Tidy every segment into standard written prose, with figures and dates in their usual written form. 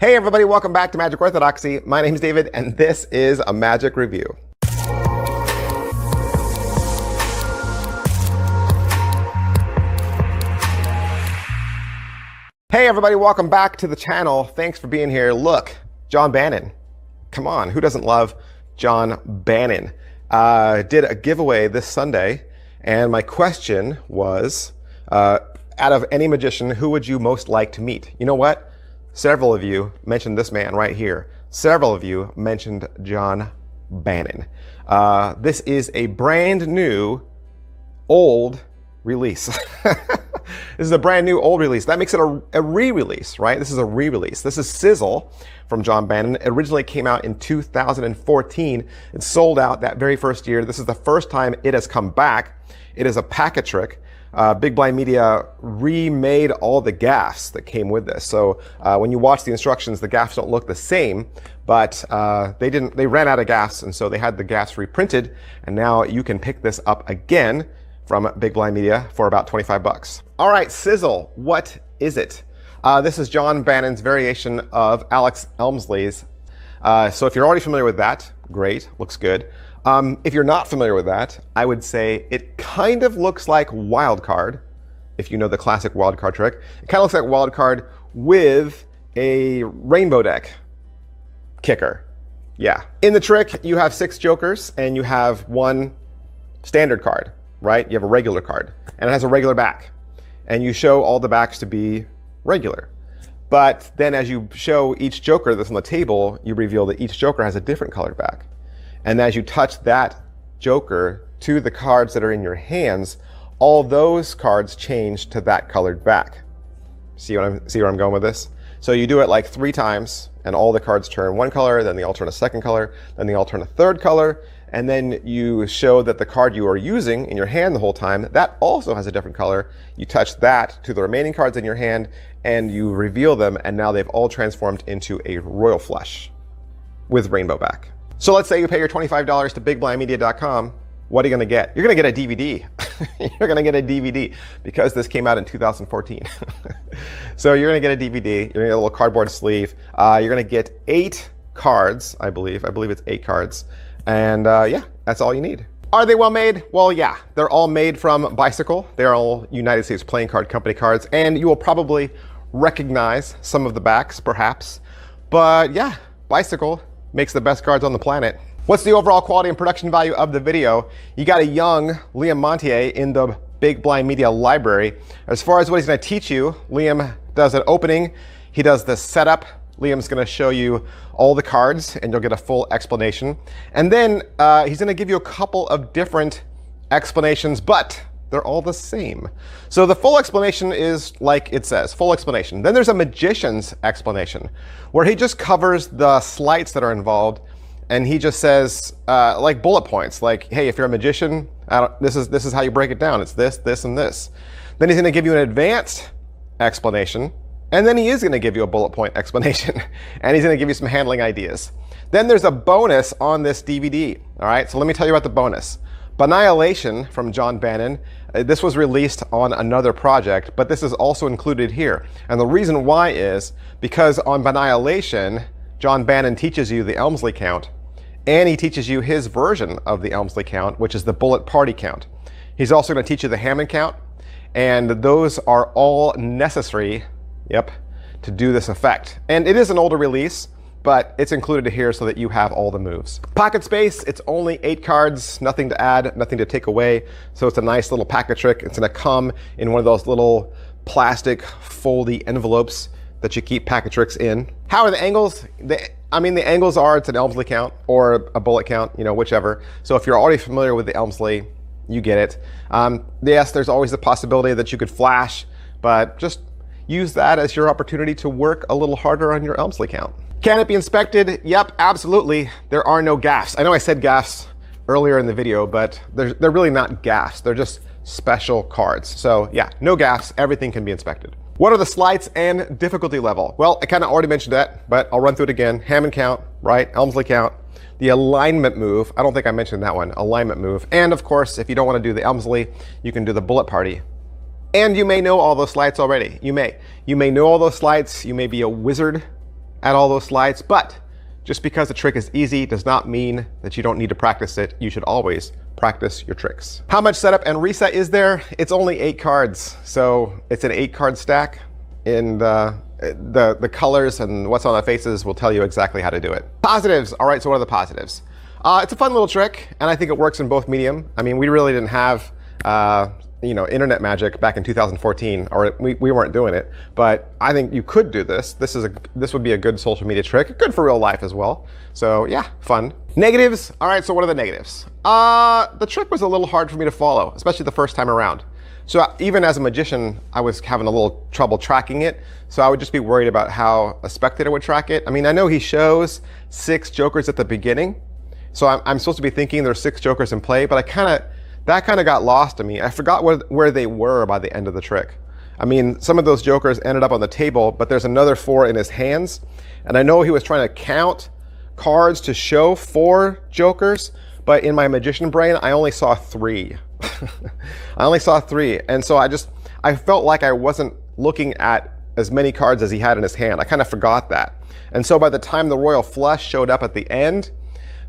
Hey everybody, welcome back to Magic Orthodoxy. My name is David and this is a Magic Review. Hey everybody, welcome back to the channel. Thanks for being here. Look, John Bannon. Come on, who doesn't love John Bannon? Did a giveaway this Sunday and my question was, out of any magician, who would you most like to meet? You know what? Several of you mentioned this man right here. Several of you mentioned John Bannon. This is a brand new old release. This is a brand new old release. That makes it a re-release, right? This is a re-release. This is Sizzle from John Bannon. It originally came out in 2014. It sold out that very first year. This is the first time it has come back. It is a packet trick. Big Blind Media remade all the gaffs that came with this. So when you watch the instructions, the gaffs don't look the same, but they ran out of gaffs, and so they had the gaffs reprinted, and now you can pick this up again from Big Blind Media for about 25 bucks. All right, Sizzle, what is it? This is John Bannon's variation of Alex Elmsley's. So if you're already familiar with that, great, looks good. If you're not familiar with that, I would say it kind of looks like Wild Card, if you know the classic Wild Card trick. It kind of looks like Wild Card with a rainbow deck kicker. Yeah. In the trick, you have 6 jokers and you have 1 standard card, right? You have a regular card and it has a regular back. And you show all the backs to be regular. But then as you show each joker that's on the table, you reveal that each joker has a different colored back. And as you touch that joker to the cards that are in your hands, all those cards change to that colored back. See where I'm going with this? So you do it like 3 times, and all the cards turn 1 color, then they all turn a 2nd color, then they all turn a 3rd color, and then you show that the card you are using in your hand the whole time, that also has a different color. You touch that to the remaining cards in your hand, and you reveal them, and now they've all transformed into a royal flush with rainbow back. So let's say you pay your $25 to bigblindmedia.com. What are you going to get? You're going to get a DVD. You're going to get a DVD because this came out in 2014. So you're going to get a DVD. You're going to get a little cardboard sleeve. You're going to get 8 cards, I believe. I believe it's 8 cards. And yeah, that's all you need. Are they well made? Well, yeah. They're all made from Bicycle. They're all United States Playing Card Company cards. And you will probably recognize some of the backs, perhaps. But yeah, Bicycle makes the best cards on the planet. What's the overall quality and production value of the video? You got a young Liam Montier in the Big Blind Media library. As far as what he's going to teach you, Liam does an opening. He does the setup. Liam's going to show you all the cards and you'll get a full explanation. And then he's going to give you a couple of different explanations, but they're all the same. So the full explanation is like it says, full explanation. Then there's a magician's explanation where he just covers the sleights that are involved, and he just says like bullet points, like, hey, if you're a magician, this is how you break it down. It's this, this, and this. Then he's going to give you an advanced explanation, and then he is going to give you a bullet point explanation, and he's going to give you some handling ideas. Then there's a bonus on this DVD. All right, so let me tell you about the bonus. Annihilation from John Bannon. This was released on another project, but this is also included here. And the reason why is because on Annihilation, John Bannon teaches you the Elmsley count, and he teaches you his version of the Elmsley count, which is the bullet party count. He's also going to teach you the Hammond count, and those are all necessary, yep, to do this effect. And it is an older release, but it's included here so that you have all the moves. Pocket space, it's only 8 cards, nothing to add, nothing to take away. So it's a nice little packet trick. It's gonna come in one of those little plastic foldy envelopes that you keep packet tricks in. How are the angles? The angles are, it's an Elmsley count or a bullet count, you know, whichever. So if you're already familiar with the Elmsley, you get it. Yes, there's always the possibility that you could flash, but just use that as your opportunity to work a little harder on your Elmsley count. Can it be inspected? Yep, absolutely. There are no gaffs. I know I said gaffs earlier in the video, but they're really not gaffs. They're just special cards. So yeah, no gaffs. Everything can be inspected. What are the sleights and difficulty level? Well, I kind of already mentioned that, but I'll run through it again. Hammond count, right? Elmsley count. The alignment move. I don't think I mentioned that one. Alignment move. And of course, if you don't want to do the Elmsley, you can do the bullet party. And you may know all those sleights already. You may know all those sleights. You may be a wizard at all those slides, but just because the trick is easy does not mean that you don't need to practice it. You should always practice your tricks. How much setup and reset is there? It's only 8 cards. So it's an 8-card stack, and the colors and what's on the faces will tell you exactly how to do it. Positives. All right, so what are the positives? It's a fun little trick, and I think it works in both medium. I mean, we really didn't have internet magic back in 2014, or we weren't doing it. But I think you could do this. This would be a good social media trick, good for real life as well. So yeah, fun. Negatives. All right, so what are the negatives? The trick was a little hard for me to follow, especially the first time around. So even as a magician, I was having a little trouble tracking it. So I would just be worried about how a spectator would track it. I mean, I know he shows 6 jokers at the beginning. So I'm supposed to be thinking there's 6 jokers in play, but that kind of got lost to me. I forgot where they were by the end of the trick. I mean, some of those jokers ended up on the table, but there's another 4 in his hands. And I know he was trying to count cards to show 4 jokers, but in my magician brain, I only saw 3. I only saw 3. And so I felt like I wasn't looking at as many cards as he had in his hand. I kind of forgot that. And so by the time the royal flush showed up at the end,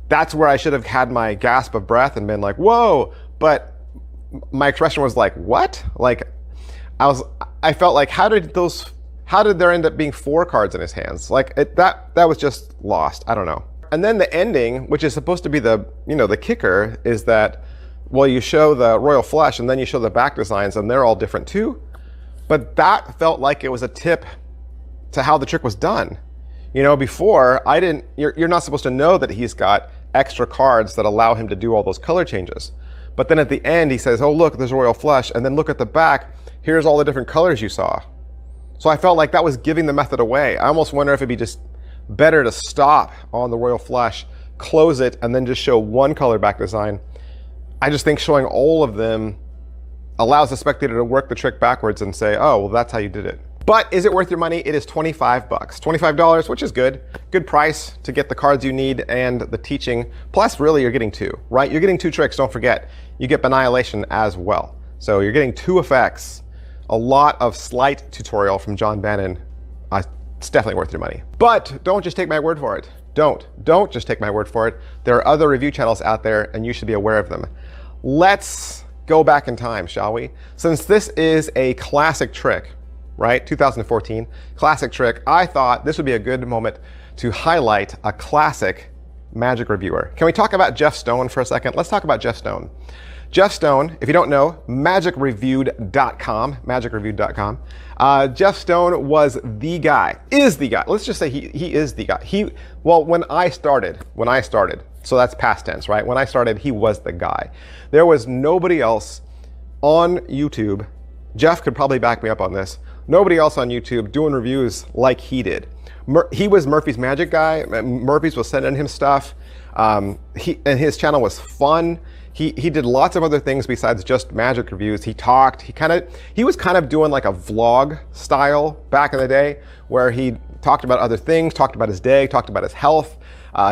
that's where I should have had my gasp of breath and been like, whoa. But my expression was like, what? Like, I felt like, how did there end up being 4 cards in his hands? Like that was just lost. I don't know. And then the ending, which is supposed to be the kicker, is that, well, you show the royal flush and then you show the back designs and they're all different too. But that felt like it was a tip to how the trick was done. Before you're not supposed to know that he's got extra cards that allow him to do all those color changes. But then at the end, he says, oh, look, there's a royal flush. And then look at the back. Here's all the different colors you saw. So I felt like that was giving the method away. I almost wonder if it'd be just better to stop on the royal flush, close it, and then just show 1 color back design. I just think showing all of them allows the spectator to work the trick backwards and say, oh, well, that's how you did it. But is it worth your money? It is $25. $25, which is good. Good price to get the cards you need and the teaching. Plus, really, you're getting 2, right? You're getting 2 tricks, don't forget. You get Annihilation as well. So you're getting 2 effects. A lot of slight tutorial from John Bannon. It's definitely worth your money. But don't just take my word for it. Don't just take my word for it. There are other review channels out there, and you should be aware of them. Let's go back in time, shall we? Since this is a classic trick, right? 2014, classic trick. I thought this would be a good moment to highlight a classic magic reviewer. Can we talk about Jeff Stone for a second? Let's talk about Jeff Stone. Jeff Stone, if you don't know, magicreviewed.com. Jeff Stone was the guy, is the guy. Let's just say he is the guy. Well, when I started, so that's past tense, right? When I started, he was the guy. There was nobody else on YouTube. Jeff could probably back me up on this. Nobody else on YouTube doing reviews like he did. He was Murphy's Magic guy. Murphy's was sending him stuff. And his channel was fun. He did lots of other things besides just magic reviews. He talked. He was kind of doing like a vlog style back in the day, where he talked about other things, talked about his day, talked about his health.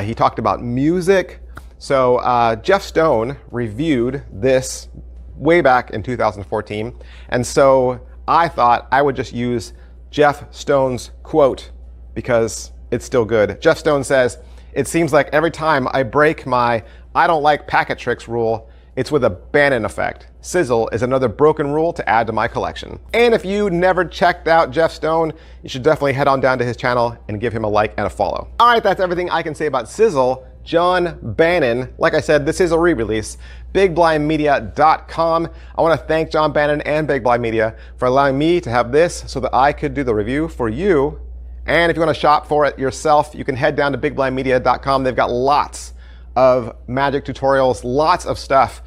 He talked about music. So Jeff Stone reviewed this way back in 2014. And so I thought I would just use Jeff Stone's quote because it's still good. Jeff Stone says, "It seems like every time I break my I don't like packet tricks rule, it's with a Bannon effect. Sizzle is another broken rule to add to my collection." And if you never checked out Jeff Stone, you should definitely head on down to his channel and give him a like and a follow. All right, that's everything I can say about Sizzle. John Bannon, like I said, this is a re-release. BigBlindMedia.com. I want to thank John Bannon and Big Blind Media for allowing me to have this so that I could do the review for you. And if you want to shop for it yourself, you can head down to BigBlindMedia.com. They've got lots of magic tutorials, lots of stuff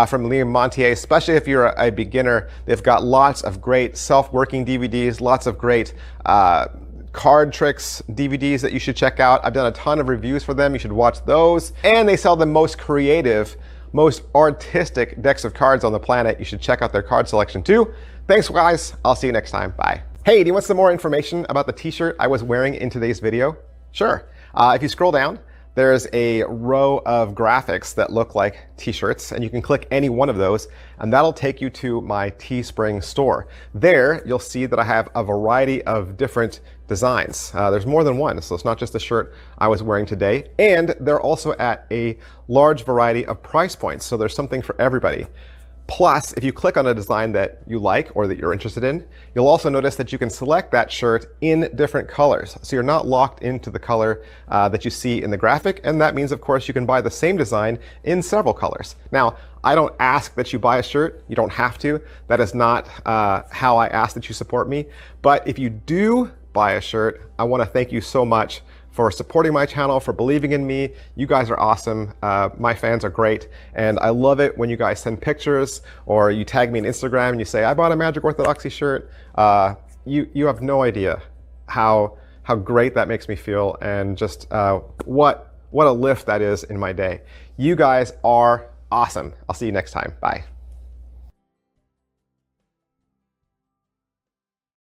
from Liam Montier, especially if you're a beginner. They've got lots of great self-working DVDs, lots of great card tricks DVDs that you should check out. I've done a ton of reviews for them. You should watch those. And they sell the most creative, most artistic decks of cards on the planet. You should check out their card selection too. Thanks, guys. I'll see you next time. Bye. Hey, do you want some more information about the t-shirt I was wearing in today's video? Sure. If you scroll down, there's a row of graphics that look like t-shirts, and you can click any one of those, and that'll take you to my Teespring store. There, you'll see that I have a variety of different designs. There's more than one, so it's not just the shirt I was wearing today. And they're also at a large variety of price points, so there's something for everybody. Plus, if you click on a design that you like or that you're interested in, you'll also notice that you can select that shirt in different colors. So you're not locked into the color that you see in the graphic. And that means, of course, you can buy the same design in several colors. Now, I don't ask that you buy a shirt. You don't have to. That is not how I ask that you support me. But if you do buy a shirt, I want to thank you so much for supporting my channel, for believing in me. You guys are awesome. My fans are great. And I love it when you guys send pictures or you tag me on Instagram and you say, I bought a Magic Orthodoxy shirt. You have no idea how great that makes me feel, and just what a lift that is in my day. You guys are awesome. I'll see you next time. Bye.